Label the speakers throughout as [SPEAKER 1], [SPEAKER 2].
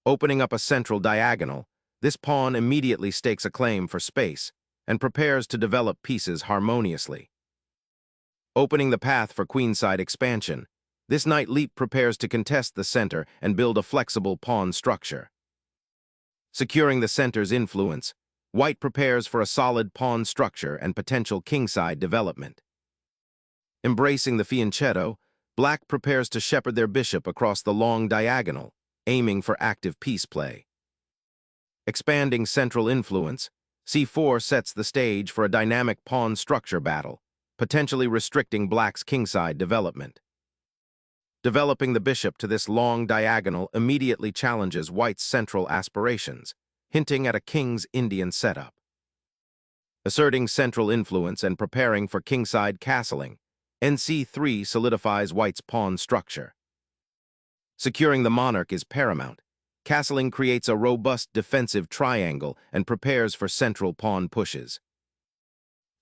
[SPEAKER 1] Opening up a central diagonal, this pawn immediately stakes a claim for space and prepares to develop pieces harmoniously. Opening the path for queenside expansion, this knight leap prepares to contest the center and build a flexible pawn structure. Securing the center's influence, white prepares for a solid pawn structure and potential kingside development. Embracing the fianchetto, black prepares to shepherd their bishop across the long diagonal, aiming for active piece play. Expanding central influence, c4 sets the stage for a dynamic pawn structure battle, potentially restricting black's kingside development. Developing the bishop to this long diagonal immediately challenges white's central aspirations, hinting at a king's Indian setup. Asserting central influence and preparing for kingside castling, nc3 solidifies white's pawn structure. Securing the monarch is paramount. Castling creates a robust defensive triangle and prepares for central pawn pushes.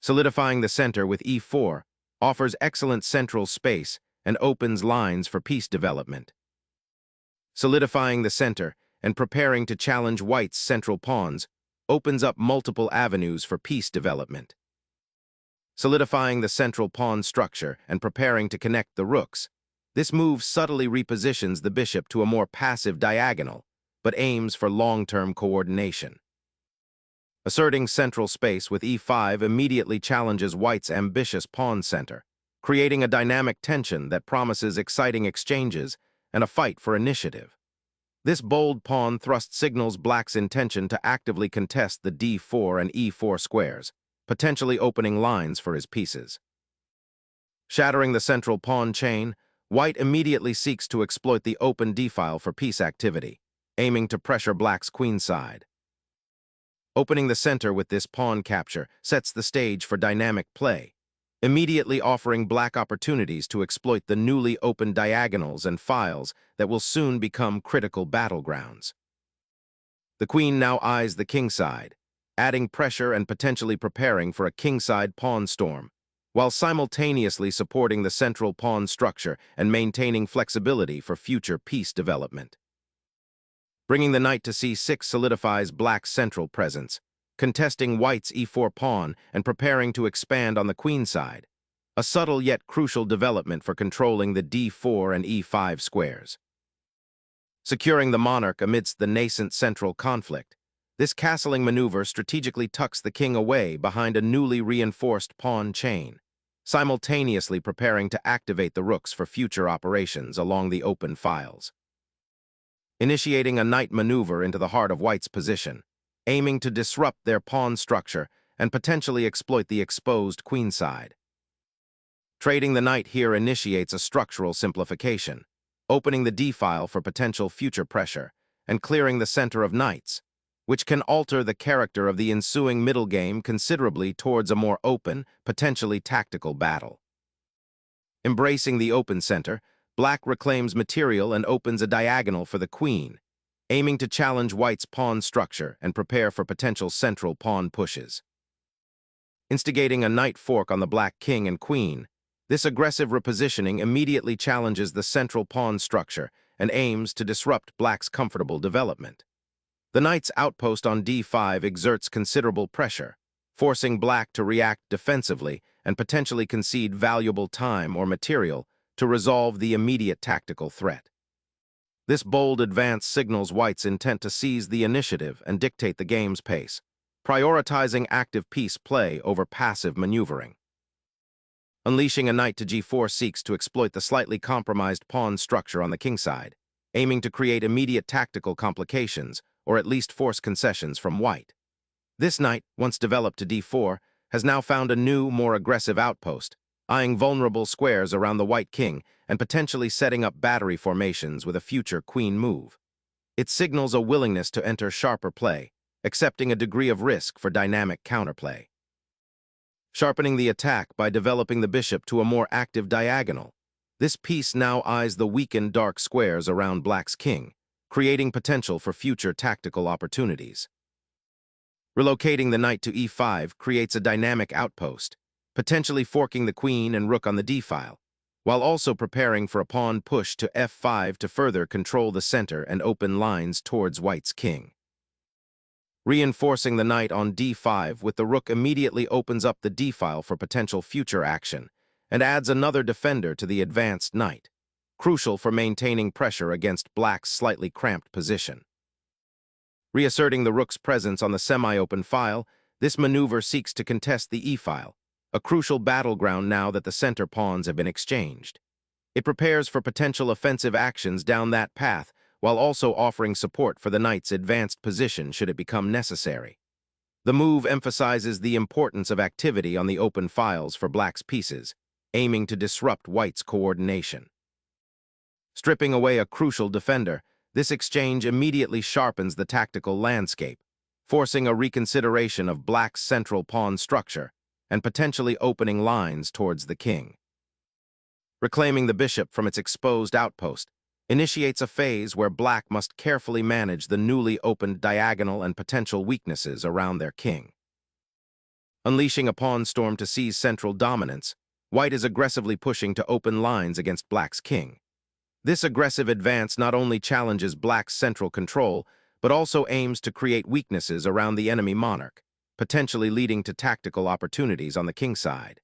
[SPEAKER 1] Solidifying the center with e4 offers excellent central space and opens lines for piece development. Solidifying the center and preparing to challenge white's central pawns opens up multiple avenues for piece development. Solidifying the central pawn structure and preparing to connect the rooks, this move subtly repositions the bishop to a more passive diagonal, but aims for long-term coordination. Asserting central space with e5 immediately challenges white's ambitious pawn center, creating a dynamic tension that promises exciting exchanges and a fight for initiative. This bold pawn thrust signals black's intention to actively contest the d4 and e4 squares, potentially opening lines for his pieces. Shattering the central pawn chain, white immediately seeks to exploit the open d-file for piece activity, aiming to pressure black's queenside. Opening the center with this pawn capture sets the stage for dynamic play, immediately offering black opportunities to exploit the newly opened diagonals and files that will soon become critical battlegrounds. The queen now eyes the kingside, adding pressure and potentially preparing for a kingside pawn storm, while simultaneously supporting the central pawn structure and maintaining flexibility for future piece development. Bringing the knight to c6 solidifies black's central presence, contesting white's e4 pawn and preparing to expand on the queenside, a subtle yet crucial development for controlling the d4 and e5 squares. Securing the monarch amidst the nascent central conflict, this castling maneuver strategically tucks the king away behind a newly reinforced pawn chain, simultaneously preparing to activate the rooks for future operations along the open files. Initiating a knight maneuver into the heart of white's position, aiming to disrupt their pawn structure and potentially exploit the exposed queenside. Trading the knight here initiates a structural simplification, opening the d-file for potential future pressure and clearing the center of knights, which can alter the character of the ensuing middle game considerably towards a more open, potentially tactical battle. Embracing the open center, black reclaims material and opens a diagonal for the queen, aiming to challenge white's pawn structure and prepare for potential central pawn pushes. Instigating a knight fork on the black king and queen, this aggressive repositioning immediately challenges the central pawn structure and aims to disrupt black's comfortable development. The knight's outpost on d5 exerts considerable pressure, forcing black to react defensively and potentially concede valuable time or material to resolve the immediate tactical threat. This bold advance signals white's intent to seize the initiative and dictate the game's pace, prioritizing active piece play over passive maneuvering. Unleashing a knight to g4 seeks to exploit the slightly compromised pawn structure on the kingside, aiming to create immediate tactical complications or at least force concessions from white. This knight, once developed to d4, has now found a new, more aggressive outpost, eyeing vulnerable squares around the white king and potentially setting up battery formations with a future queen move. It signals a willingness to enter sharper play, accepting a degree of risk for dynamic counterplay. Sharpening the attack by developing the bishop to a more active diagonal, this piece now eyes the weakened dark squares around black's king, creating potential for future tactical opportunities. Relocating the knight to e5 creates a dynamic outpost, potentially forking the queen and rook on the d-file, while also preparing for a pawn push to f5 to further control the center and open lines towards white's king. Reinforcing the knight on d5 with the rook immediately opens up the d-file for potential future action and adds another defender to the advanced knight, crucial for maintaining pressure against black's slightly cramped position. Reasserting the rook's presence on the semi-open file, this maneuver seeks to contest the e-file, a crucial battleground now that the center pawns have been exchanged. It prepares for potential offensive actions down that path, while also offering support for the knight's advanced position should it become necessary. The move emphasizes the importance of activity on the open files for black's pieces, aiming to disrupt white's coordination. Stripping away a crucial defender, this exchange immediately sharpens the tactical landscape, forcing a reconsideration of black's central pawn structure and potentially opening lines towards the king. Reclaiming the bishop from its exposed outpost initiates a phase where black must carefully manage the newly opened diagonal and potential weaknesses around their king. Unleashing a pawn storm to seize central dominance, white is aggressively pushing to open lines against black's king. This aggressive advance not only challenges black's central control, but also aims to create weaknesses around the enemy monarch, potentially leading to tactical opportunities on the king side.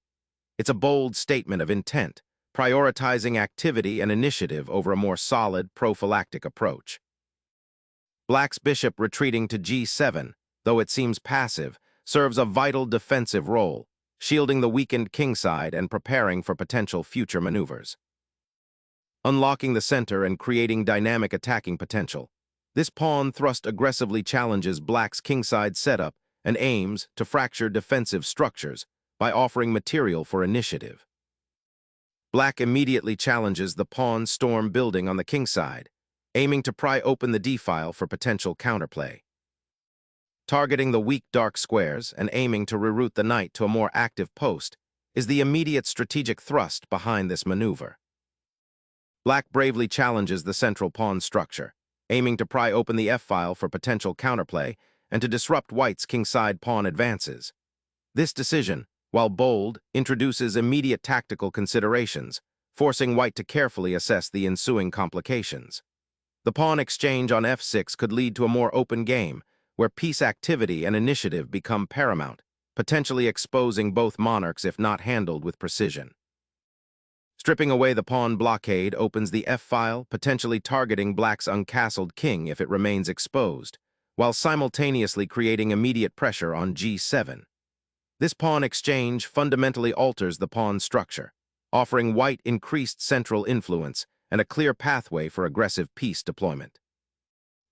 [SPEAKER 1] It's a bold statement of intent, prioritizing activity and initiative over a more solid, prophylactic approach. Black's bishop retreating to g7, though it seems passive, serves a vital defensive role, shielding the weakened kingside and preparing for potential future maneuvers. Unlocking the center and creating dynamic attacking potential, this pawn thrust aggressively challenges black's kingside setup and aims to fracture defensive structures by offering material for initiative. Black immediately challenges the pawn storm building on the kingside, aiming to pry open the d-file for potential counterplay. Targeting the weak dark squares and aiming to reroute the knight to a more active post is the immediate strategic thrust behind this maneuver. Black bravely challenges the central pawn structure, aiming to pry open the f-file for potential counterplay and to disrupt white's kingside pawn advances. This decision, while bold, introduces immediate tactical considerations, forcing white to carefully assess the ensuing complications. The pawn exchange on f6 could lead to a more open game, where piece activity and initiative become paramount, potentially exposing both monarchs if not handled with precision. Stripping away the pawn blockade opens the f-file, potentially targeting black's uncastled king if it remains exposed, while simultaneously creating immediate pressure on g7. This pawn exchange fundamentally alters the pawn structure, offering white increased central influence and a clear pathway for aggressive piece deployment.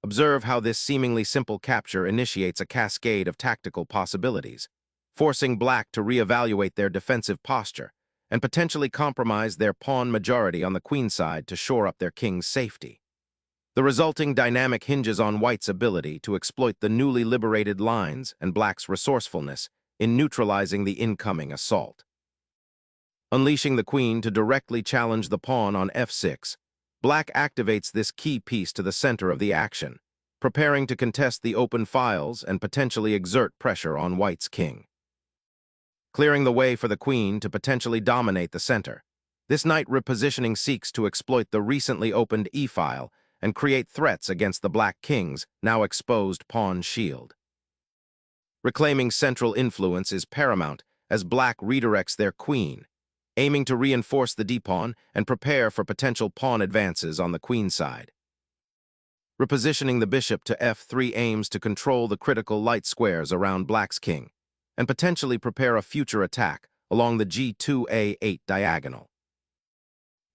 [SPEAKER 1] Observe how this seemingly simple capture initiates a cascade of tactical possibilities, forcing black to reevaluate their defensive posture and potentially compromise their pawn majority on the queenside to shore up their king's safety. The resulting dynamic hinges on white's ability to exploit the newly liberated lines and black's resourcefulness in neutralizing the incoming assault. Unleashing the queen to directly challenge the pawn on f6, black activates this key piece to the center of the action, preparing to contest the open files and potentially exert pressure on white's king. Clearing the way for the queen to potentially dominate the center, this knight repositioning seeks to exploit the recently opened e-file and create threats against the black king's now exposed pawn shield. Reclaiming central influence is paramount as black redirects their queen, aiming to reinforce the d-pawn and prepare for potential pawn advances on the queen side. Repositioning the bishop to f3 aims to control the critical light squares around black's king and potentially prepare a future attack along the g2a8 diagonal.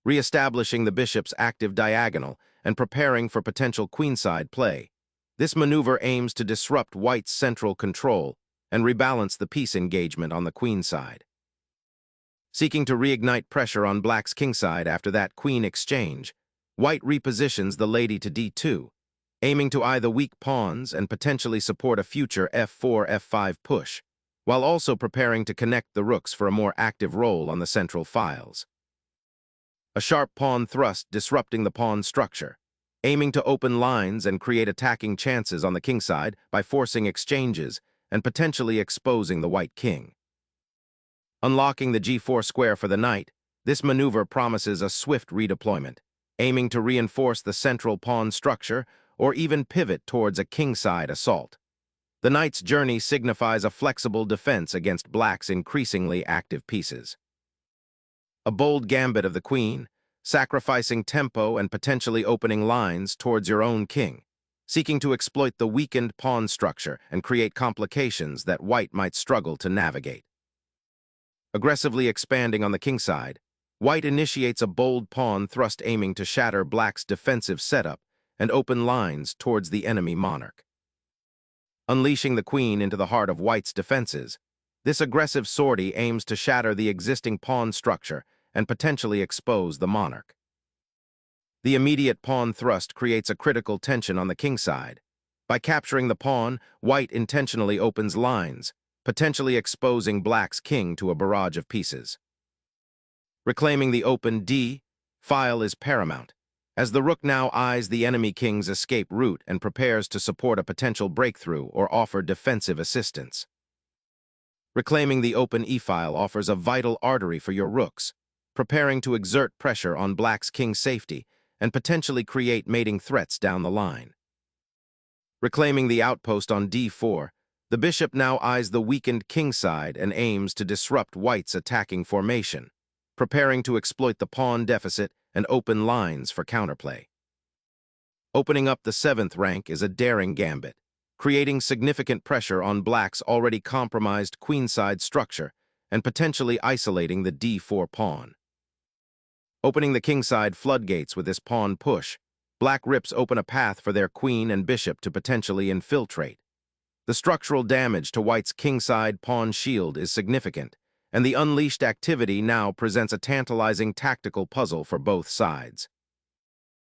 [SPEAKER 1] Re-establishing the bishop's active diagonal and preparing for potential queenside play, this maneuver aims to disrupt white's central control and rebalance the piece engagement on the queenside. Seeking to reignite pressure on black's kingside after that queen exchange, white repositions the lady to d2, aiming to eye the weak pawns and potentially support a future f4-f5 push, while also preparing to connect the rooks for a more active role on the central files. A sharp pawn thrust disrupting the pawn structure, aiming to open lines and create attacking chances on the kingside by forcing exchanges and potentially exposing the white king. Unlocking the g4 square for the knight, This maneuver promises a swift redeployment, aiming to reinforce the central pawn structure or even pivot towards a kingside assault. The knight's journey signifies a flexible defense against black's increasingly active pieces. A bold gambit of the queen, sacrificing tempo and potentially opening lines towards your own king, seeking to exploit the weakened pawn structure and create complications that white might struggle to navigate. Aggressively expanding on the kingside, white initiates a bold pawn thrust aiming to shatter black's defensive setup and open lines towards the enemy monarch. Unleashing the queen into the heart of white's defenses, this aggressive sortie aims to shatter the existing pawn structure and potentially expose the monarch. The immediate pawn thrust creates a critical tension on the kingside. By capturing the pawn, white intentionally opens lines, potentially exposing black's king to a barrage of pieces. Reclaiming the open D file is paramount, as the rook now eyes the enemy king's escape route and prepares to support a potential breakthrough or offer defensive assistance. Reclaiming the open E-file offers a vital artery for your rooks, preparing to exert pressure on black's king's safety and potentially create mating threats down the line. Reclaiming the outpost on D4, the bishop now eyes the weakened kingside and aims to disrupt white's attacking formation, preparing to exploit the pawn deficit and open lines for counterplay. Opening up the 7th rank is a daring gambit, creating significant pressure on black's already compromised queenside structure and potentially isolating the D4 pawn. Opening the kingside floodgates with this pawn push, black rips open a path for their queen and bishop to potentially infiltrate. The structural damage to white's kingside pawn shield is significant, and the unleashed activity now presents a tantalizing tactical puzzle for both sides.